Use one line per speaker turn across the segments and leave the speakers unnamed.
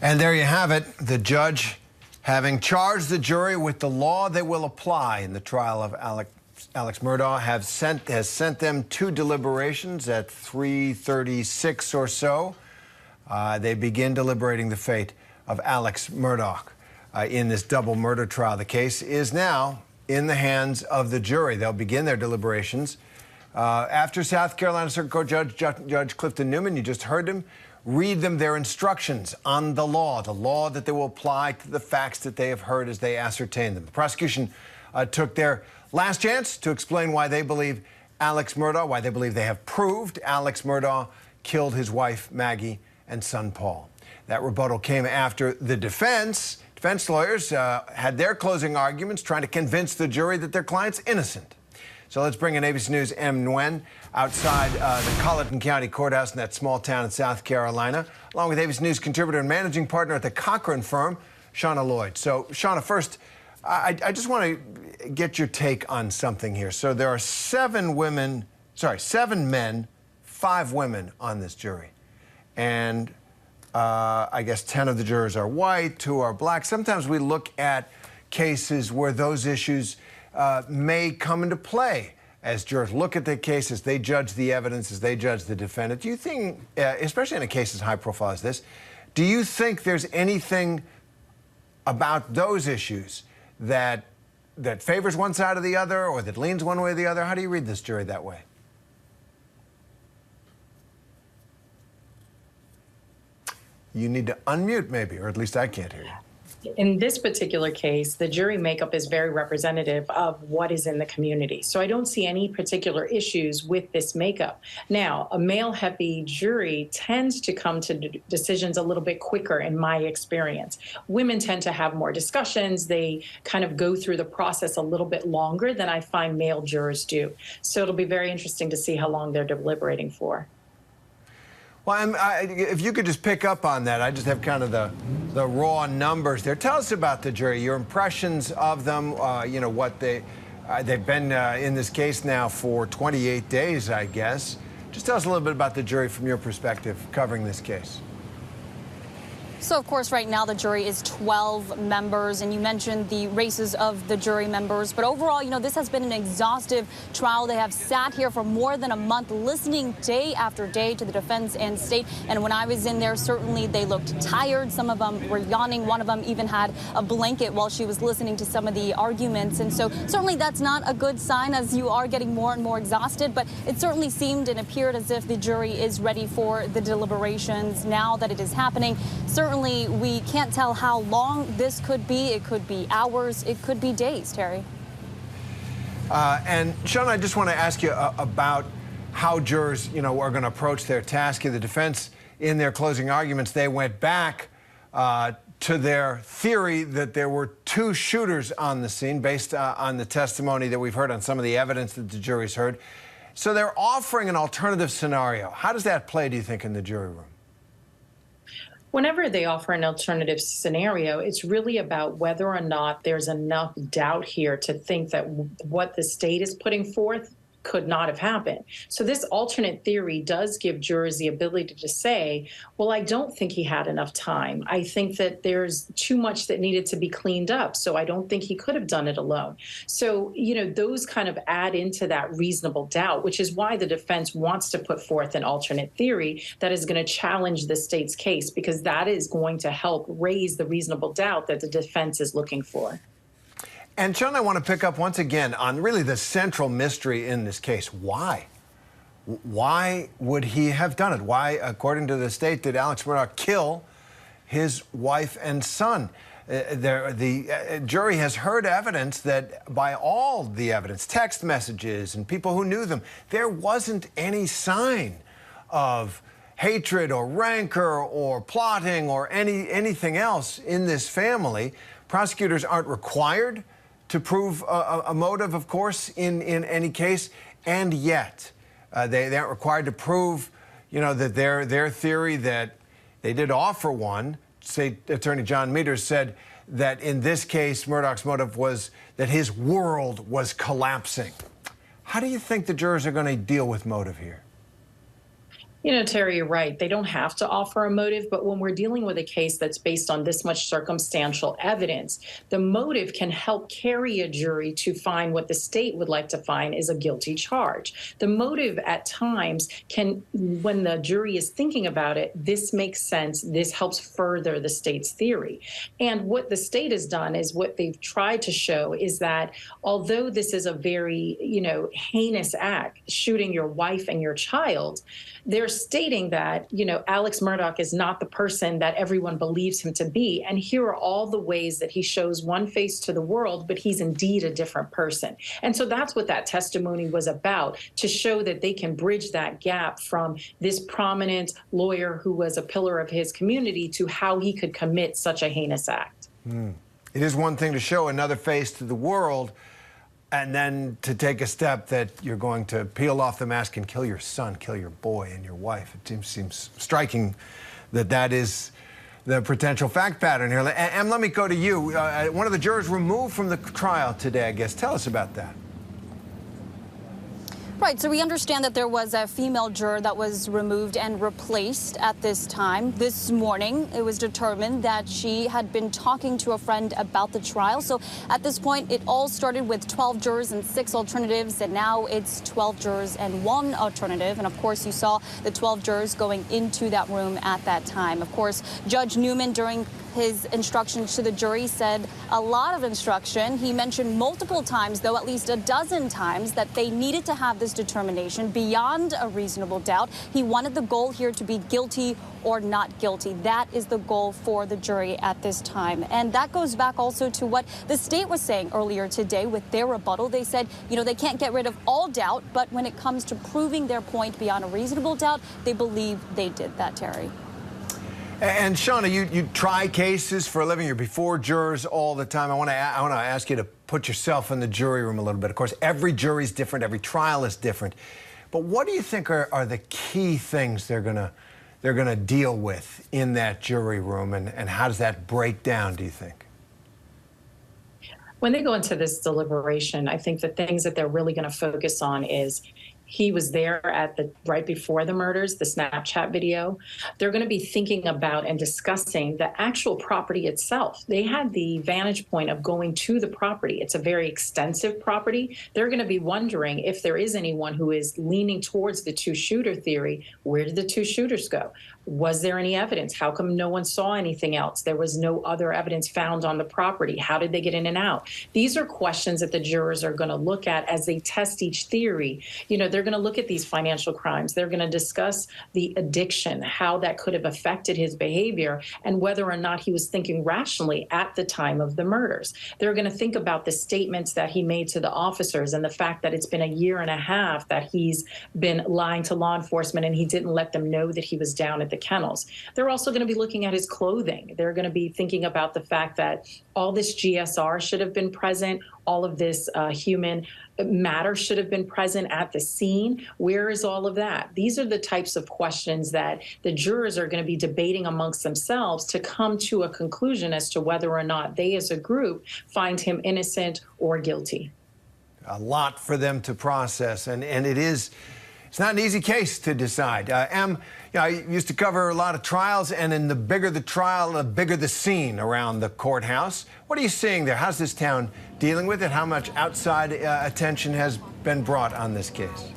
And there you have it. The judge having charged the jury with the law they will apply in the trial of Alex Murdaugh has sent them to deliberations at 3:36 or so. They begin deliberating the fate of Alex Murdaugh in this double murder trial. The case is now in the hands of the jury. They'll begin their deliberations after South Carolina Circuit Court Judge Clifton Newman, you just heard him, read them their instructions on the law that they will apply to the facts that they have heard as they ascertain them. The prosecution took their last chance to explain why they believe why they believe they have proved Alex Murdaugh killed his wife, Maggie, and son, Paul. That rebuttal came after the defense lawyers had their closing arguments trying to convince the jury that their client's innocent. So let's bring in ABC News' Em Nguyen outside the Colleton County Courthouse in that small town in South Carolina, along with ABC News contributor and managing partner at the Cochran firm, Shauna Lloyd. So, Shauna, first, I just want to get your take on something here. So there are 7 men, 5 women on this jury. And I guess 10 of the jurors are white, 2 are black. Sometimes we look at cases where those issues may come into play as jurors look at the case, as they judge the evidence, as they judge the defendant. Do you think, especially in a case as high profile as this, do you think there's anything about those issues that favors one side or the other, or that leans one way or the other? How do you read this jury that way? You need to unmute maybe, or at least I can't hear you.
In this particular case, the jury makeup is very representative of what is in the community. So I don't see any particular issues with this makeup. Now, a male-heavy jury tends to come to decisions a little bit quicker, in my experience. Women tend to have more discussions. They kind of go through the process a little bit longer than I find male jurors do. So it'll be very interesting to see how long they're deliberating for.
Well, if you could just pick up on that, I just have kind of the raw numbers there. Tell us about the jury, your impressions of them, you know, what they've been in this case now for 28 days, I guess. Just tell us a little bit about the jury from your perspective covering this case.
So, of course, right now the jury is 12 members, and you mentioned the races of the jury members. But overall, you know, this has been an exhaustive trial. They have sat here for more than a month, listening day after day to the defense and state. And when I was in there, certainly they looked tired. Some of them were yawning. One of them even had a blanket while she was listening to some of the arguments. And so certainly that's not a good sign, as you are getting more and more exhausted. But it certainly seemed and appeared as if the jury is ready for the deliberations now that it is happening. Certainly, we can't tell how long this could be. It could be hours. It could be days, Terry.
And Sean, I just want to ask you about how jurors, you know, are going to approach their task. The defense, in their closing arguments, they went back to their theory that there were 2 shooters on the scene, based on the testimony that we've heard, on some of the evidence that the jury's heard. So they're offering an alternative scenario. How does that play, do you think, in the jury room?
Whenever they offer an alternative scenario, it's really about whether or not there's enough doubt here to think that what the state is putting forth could not have happened. So this alternate theory does give jurors the ability to say, well, I don't think he had enough time. I think that there's too much that needed to be cleaned up, so I don't think he could have done it alone. So, you know, those kind of add into that reasonable doubt, which is why the defense wants to put forth an alternate theory that is going to challenge the state's case, because that is going to help raise the reasonable doubt that the defense is looking for.
And Sean, I want to pick up once again on really the central mystery in this case. Why? Why would he have done it? Why, according to the state, did Alex Murdaugh kill his wife and son? The jury has heard evidence that, by all the evidence, text messages and people who knew them, there wasn't any sign of hatred or rancor or plotting or anything else in this family. Prosecutors aren't required to prove a motive, of course, in any case, and yet they aren't required to prove, you know, that their theory that they did offer one. State Attorney John Meters said that in this case, Murdaugh's motive was that his world was collapsing. How do you think the jurors are going to deal with motive here?
You know, Terry, you're right. They don't have to offer a motive, but when we're dealing with a case that's based on this much circumstantial evidence, the motive can help carry a jury to find what the state would like to find is a guilty charge. The motive at times can, when the jury is thinking about it, this makes sense. This helps further the state's theory. And what the state has done is what they've tried to show is that although this is a very, heinous act, shooting your wife and your child, they're stating that, Alex Murdaugh is not the person that everyone believes him to be. And here are all the ways that he shows one face to the world, but he's indeed a different person. And so that's what that testimony was about, to show that they can bridge that gap from this prominent lawyer who was a pillar of his community to how he could commit such a heinous act.
It is one thing to show another face to the world, and then to take a step that you're going to peel off the mask and kill your son, kill your boy and your wife. It seems striking that that is the potential fact pattern here. Em, let me go to you. One of the jurors removed from the trial today, I guess. Tell us about that.
Right, so we understand that there was a female juror that was removed and replaced at this time. This morning, it was determined that she had been talking to a friend about the trial. So at this point, it all started with 12 jurors and 6 alternatives, and now it's 12 jurors and 1 alternative. And of course, you saw the 12 jurors going into that room at that time. Of course, Judge Newman, during his instructions to the jury, said a lot of instruction. He mentioned multiple times, though at least a dozen times, that they needed to have this determination beyond a reasonable doubt. He wanted the goal here to be guilty or not guilty. That is the goal for the jury at this time. And that goes back also to what the state was saying earlier today with their rebuttal. They said, they can't get rid of all doubt, but when it comes to proving their point beyond a reasonable doubt, they believe they did that, Terry.
And Shauna, you try cases for a living. You're before jurors all the time. I want to ask you to put yourself in the jury room a little bit. Of course, every jury is different. Every trial is different. But what do you think are the key things they're gonna deal with in that jury room, and how does that break down, do you think?
When they go into this deliberation, I think the things that they're really going to focus on is he was there at right before the murders, the Snapchat video. They're going to be thinking about and discussing the actual property itself. They had the vantage point of going to the property. It's a very extensive property. They're going to be wondering if there is anyone who is leaning towards the two-shooter theory. Where did the 2 shooters go? Was there any evidence? How come no one saw anything else? There was no other evidence found on the property. How did they get in and out? These are questions that the jurors are going to look at as they test each theory. They're going to look at these financial crimes. They're going to discuss the addiction, how that could have affected his behavior, and whether or not he was thinking rationally at the time of the murders. They're going to think about the statements that he made to the officers and the fact that it's been a year and a half that he's been lying to law enforcement and he didn't let them know that he was down at the kennels. They're also going to be looking at his clothing. They're going to be thinking about the fact that all this GSR should have been present. All of this human matter should have been present at the scene. Where is all of that? These are the types of questions that the jurors are going to be debating amongst themselves to come to a conclusion as to whether or not they as a group find him innocent or guilty.
A lot for them to process, and it's not an easy case to decide. Em, I used to cover a lot of trials, and in the bigger the trial, the bigger the scene around the courthouse. What are you seeing there? How's this town dealing with it? How much outside attention has been brought on this case?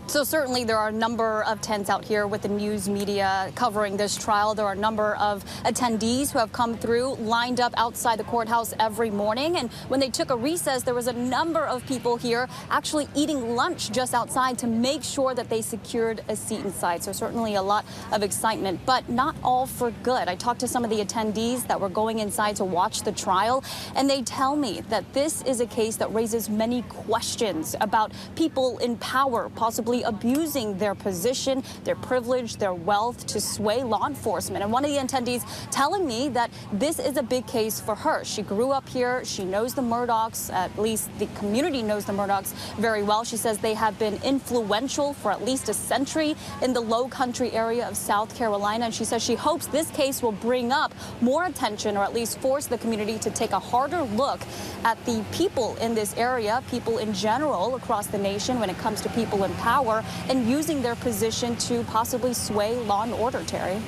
So certainly there are a number of tents out here with the news media covering this trial. There are a number of attendees who have come through, lined up outside the courthouse every morning. And when they took a recess, there was a number of people here actually eating lunch just outside to make sure that they secured a seat inside. So certainly a lot of excitement, but not all for good. I talked to some of the attendees that were going inside to watch the trial, and they tell me that this is a case that raises many questions about people in power, possibly abusing their position, their privilege, their wealth to sway law enforcement. And one of the attendees telling me that this is a big case for her. She grew up here. She knows the Murdaughs, at least the community knows the Murdaughs very well. She says they have been influential for at least a century in the low country area of South Carolina. And she says she hopes this case will bring up more attention, or at least force the community to take a harder look at the people in this area, people in general across the nation when it comes to people in power. power and using their position to possibly sway law and order, Terry.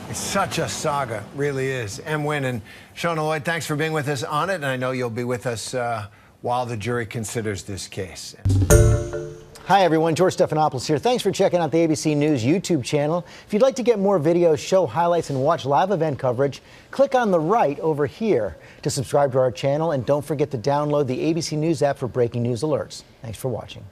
It's such a saga, really is. Em Nguyen and Shauna Lloyd, thanks for being with us on it, and I know you'll be with us while the jury considers this case.
Hi everyone, George Stephanopoulos here. Thanks for checking out the ABC News YouTube channel. If you'd like to get more videos, show highlights, and watch live event coverage, click on the right over here to subscribe to our channel, and don't forget to download the ABC News app for breaking news alerts. Thanks for watching.